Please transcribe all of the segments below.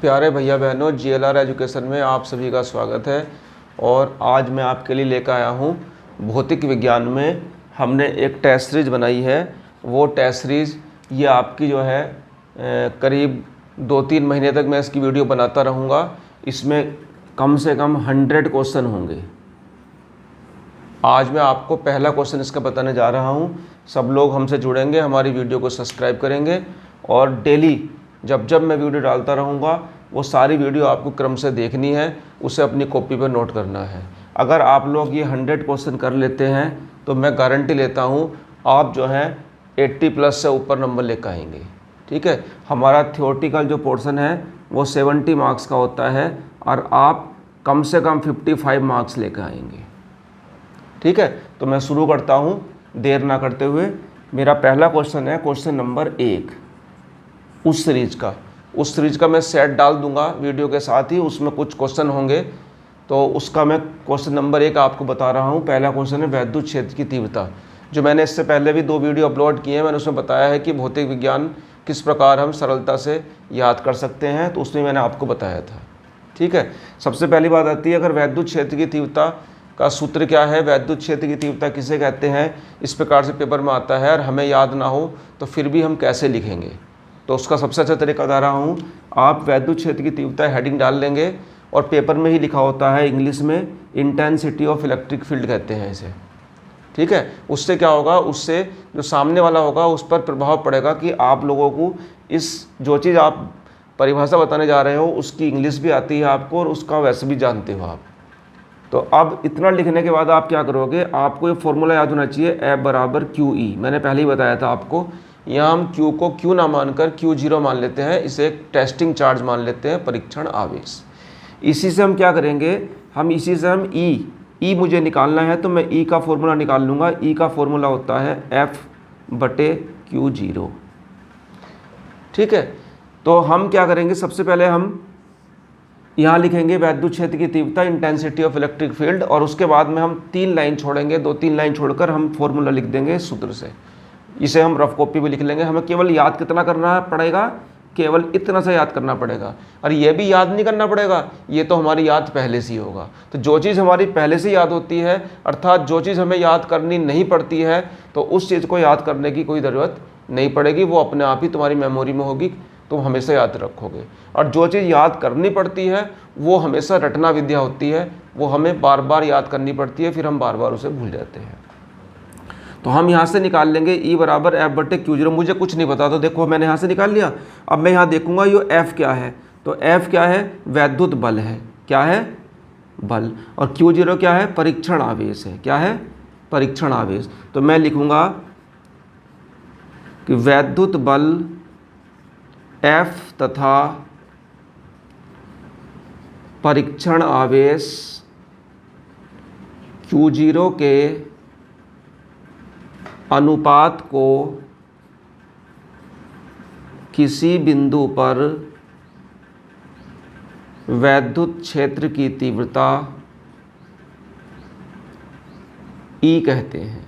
प्यारे भैया बहनों, जीएलआर एजुकेशन में आप सभी का स्वागत है। और आज मैं आपके लिए लेकर आया हूँ भौतिक विज्ञान में हमने एक टेस्ट सीरीज़ बनाई है। वो टेस्ट सीरीज़ ये आपकी जो है करीब 2-3 महीने तक मैं इसकी वीडियो बनाता रहूँगा। इसमें कम से कम 100 क्वेश्चन होंगे। आज मैं आपको पहला क्वेश्चन इसका बताने जा रहा हूँ। सब लोग हमसे जुड़ेंगे, हमारी वीडियो को सब्सक्राइब करेंगे और डेली जब जब मैं वीडियो डालता रहूँगा वो सारी वीडियो आपको क्रम से देखनी है, उसे अपनी कॉपी पर नोट करना है। अगर आप लोग ये 100 क्वेश्चन कर लेते हैं तो मैं गारंटी लेता हूँ आप जो है 80+ से ऊपर नंबर लेकर आएंगे। ठीक है, हमारा थ्योरेटिकल जो पोर्शन है वो 70 मार्क्स का होता है और आप कम से कम 55 मार्क्स लेकर आएंगे। ठीक है, तो मैं शुरू करता हूँ देर ना करते हुए। मेरा पहला क्वेश्चन है क्वेश्चन नंबर 1 उस सीरीज़ का मैं सेट डाल दूंगा वीडियो के साथ ही, उसमें कुछ क्वेश्चन होंगे तो उसका मैं क्वेश्चन नंबर 1 आपको बता रहा हूँ। पहला क्वेश्चन है वैद्युत क्षेत्र की तीव्रता। जो मैंने इससे पहले भी 2 वीडियो अपलोड किए हैं, मैंने उसमें बताया है कि भौतिक विज्ञान किस प्रकार हम सरलता से याद कर सकते हैं, तो उसमें मैंने आपको बताया था। ठीक है, सबसे पहली बात आती है अगर वैद्युत क्षेत्र की तीव्रता का सूत्र क्या है, वैद्युत क्षेत्र की तीव्रता किसे कहते हैं, इस प्रकार से पेपर में आता है और हमें याद ना हो तो फिर भी हम कैसे लिखेंगे। तो उसका सबसे अच्छा तरीका बता रहा हूँ, आप वैद्युत क्षेत्र की तीव्रता हेडिंग डाल लेंगे और पेपर में ही लिखा होता है इंग्लिश में इंटेंसिटी ऑफ इलेक्ट्रिक फील्ड कहते हैं इसे। ठीक है, उससे क्या होगा, उससे जो सामने वाला होगा उस पर प्रभाव पड़ेगा कि आप लोगों को इस जो चीज़ आप परिभाषा बताने जा रहे हो उसकी इंग्लिश भी आती है आपको और उसका वैसे भी जानते हो आप। तो अब इतना लिखने के बाद आप क्या करोगे, आपको ये फॉर्मूला याद होना चाहिए F बराबर QE। मैंने पहले ही बताया था आपको। यहाँ हम Q को Q ना मानकर Q0 मान लेते हैं, इसे एक टेस्टिंग चार्ज मान लेते हैं, परीक्षण आवेश। इसी से हम क्या करेंगे, इसी से हम E मुझे निकालना है तो मैं E का फॉर्मूला निकाल लूँगा। E का फॉर्मूला होता है F/Q0। ठीक है, तो हम क्या करेंगे, सबसे पहले हम यहाँ लिखेंगे वैद्युत क्षेत्र की तीव्रता इंटेंसिटी ऑफ इलेक्ट्रिक फील्ड और उसके बाद में हम 3 लाइन छोड़ेंगे, 2-3 लाइन छोड़कर हम फॉर्मूला लिख देंगे सूत्र से। इसे हम रफ कॉपी भी लिख लेंगे। हमें केवल याद कितना करना पड़ेगा, केवल इतना सा याद करना पड़ेगा। और ये भी याद नहीं करना पड़ेगा, ये तो हमारी याद पहले से ही होगा। तो जो चीज़ हमारी पहले से याद होती है, अर्थात जो चीज़ हमें याद करनी नहीं पड़ती है, तो उस चीज़ को याद करने की कोई ज़रूरत नहीं पड़ेगी, वो अपने आप ही तुम्हारी मेमोरी में होगी, तुम हमेशा याद रखोगे। और जो चीज़ याद करनी पड़ती है वो हमेशा रटना विद्या होती है, वो हमें बार बार याद करनी पड़ती है, फिर हम बार बार उसे भूल जाते हैं। तो हम यहाँ से निकाल लेंगे E बराबर F/Q0। मुझे कुछ नहीं पता तो देखो मैंने यहाँ से निकाल लिया। अब मैं यहाँ देखूँगा ये F क्या है, तो F क्या है, वैद्युत बल है। क्या है, बल। और Q0 क्या है, परीक्षण आवेश है। क्या है, परीक्षण आवेश। तो मैं लिखूँगा कि वैद्युत बल F तथा परीक्षण आवेश Q0 के अनुपात को किसी बिंदु पर वैद्युत क्षेत्र की तीव्रता E कहते हैं।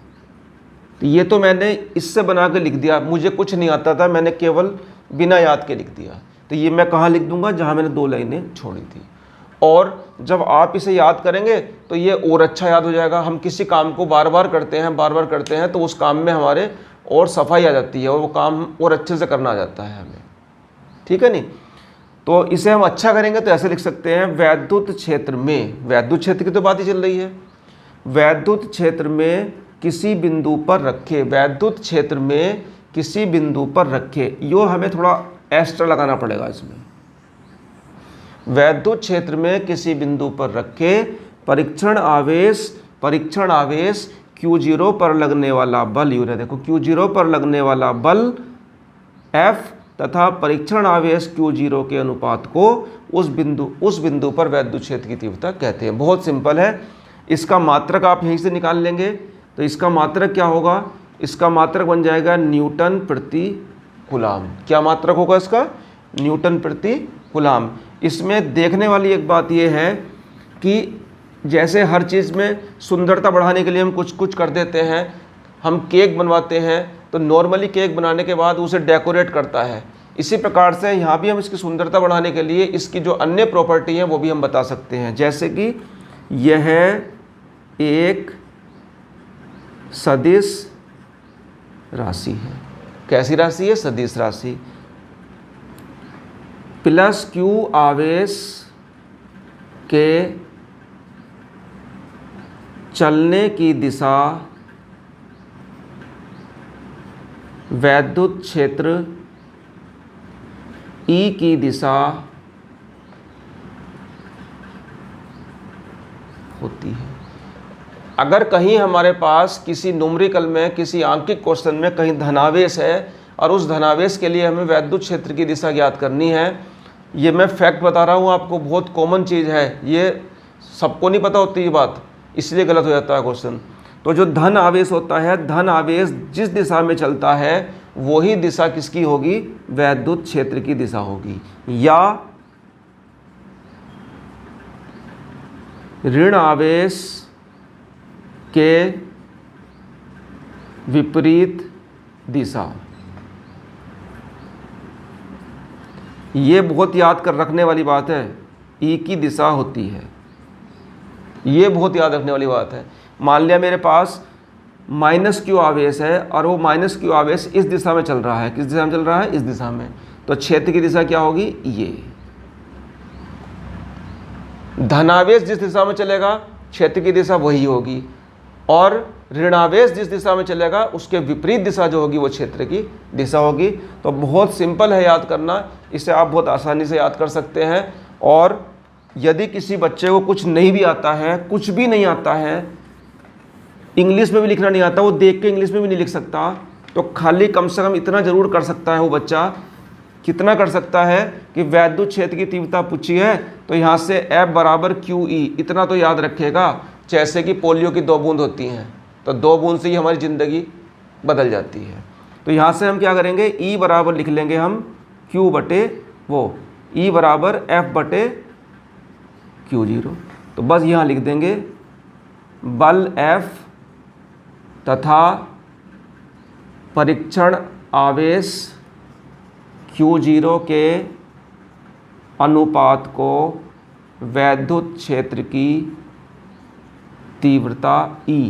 तो ये तो मैंने इससे बना के लिख दिया, मुझे कुछ नहीं आता था, मैंने केवल बिना याद के लिख दिया। तो ये मैं कहाँ लिख दूंगा, जहाँ मैंने 2 लाइनें छोड़ी थी। और जब आप इसे याद करेंगे तो ये और अच्छा याद हो जाएगा। हम किसी काम को बार बार करते हैं तो उस काम में हमारे और सफाई आ जाती है और वो काम और अच्छे से करना आ जाता है हमें। ठीक है नहीं, तो इसे हम अच्छा करेंगे तो ऐसे लिख सकते हैं, वैद्युत क्षेत्र में, वैद्युत क्षेत्र की तो बात ही चल रही है, वैद्युत क्षेत्र में किसी बिंदु पर रखे, वैद्युत क्षेत्र में किसी बिंदु पर रखे। यो हमें थोड़ा एक्स्ट्रा लगाना पड़ेगा इसमें। वैद्युत क्षेत्र में किसी बिंदु पर रखे परीक्षण आवेश Q0 पर लगने वाला बल, यू देखो Q0 पर लगने वाला बल F तथा परीक्षण आवेश Q0 के अनुपात को उस बिंदु पर वैद्युत क्षेत्र की तीव्रता कहते हैं। बहुत सिंपल है। इसका मात्रक आप यहीं से निकाल लेंगे। तो इसका मात्रक क्या होगा, इसका मात्रक बन जाएगा न्यूटन प्रति कूलाम। क्या मात्रक होगा इसका, न्यूटन प्रति कूलाम। इसमें देखने वाली एक बात यह है कि जैसे हर चीज़ में सुंदरता बढ़ाने के लिए हम कुछ कुछ कर देते हैं। हम केक बनवाते हैं तो नॉर्मली केक बनाने के बाद उसे डेकोरेट करता है, इसी प्रकार से यहाँ भी हम इसकी सुंदरता बढ़ाने के लिए इसकी जो अन्य प्रॉपर्टी हैं वो भी हम बता सकते हैं, जैसे कि यह एक सदिश राशि है। कैसी राशि है? सदिश राशि। प्लस क्यू आवेश के चलने की दिशा वैद्युत क्षेत्र E की दिशा होती है। अगर कहीं हमारे पास किसी न्यूमेरिकल में, किसी आंकिक क्वेश्चन में कहीं धनावेश है और उस धनावेश के लिए हमें वैद्युत क्षेत्र की दिशा ज्ञात करनी है, ये मैं फैक्ट बता रहा हूँ आपको, बहुत कॉमन चीज़ है, ये सबको नहीं पता होती ये बात, इसलिए गलत हो जाता है क्वेश्चन। तो जो धन आवेश होता है, धन आवेश जिस दिशा में चलता है वही दिशा किसकी होगी? वैद्युत क्षेत्र की दिशा होगी। या ऋण आवेश के विपरीत दिशा, ये बहुत याद कर रखने वाली बात है, ई की दिशा होती है, ये बहुत याद रखने वाली बात है। मान लिया मेरे पास माइनस क्यू आवेश है और वो माइनस क्यू आवेश इस दिशा में चल रहा है। किस दिशा में चल रहा है? इस दिशा में। तो क्षेत्र की दिशा क्या होगी? ये। धनावेश जिस दिशा में चलेगा क्षेत्र की दिशा वही होगी, और ऋणावेश जिस दिशा में चलेगा उसके विपरीत दिशा जो होगी वो क्षेत्र की दिशा होगी। तो बहुत सिंपल है याद करना, इसे आप बहुत आसानी से याद कर सकते हैं। और यदि किसी बच्चे को कुछ नहीं भी आता है, कुछ भी नहीं आता है, इंग्लिश में भी लिखना नहीं आता, वो देख के इंग्लिश में भी नहीं लिख सकता, तो खाली कम से कम इतना जरूर कर सकता है वो बच्चा। कितना कर सकता है कि वैद्युत क्षेत्र की तीव्रता पूछी है तो यहाँ से F बराबर QE, इतना तो याद रखेगा। जैसे कि पोलियो की 2 बूंद होती हैं, तो 2 बूंद से ही हमारी ज़िंदगी बदल जाती है। तो यहाँ से हम क्या करेंगे? E बराबर लिख लेंगे हम Q बटे वो, E बराबर F बटे Q0। तो बस यहाँ लिख देंगे बल F तथा परीक्षण आवेश Q0 के अनुपात को वैद्युत क्षेत्र की तीव्रता E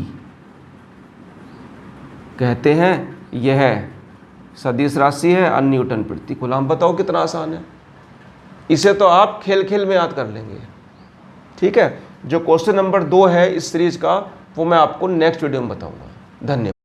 कहते हैं। यह सदिश राशि है और न्यूटन प्रति कूलम। बताओ कितना आसान है, इसे तो आप खेल खेल में याद कर लेंगे। ठीक है, जो क्वेश्चन नंबर 2 है इस सीरीज का वो मैं आपको नेक्स्ट वीडियो में बताऊंगा। धन्यवाद।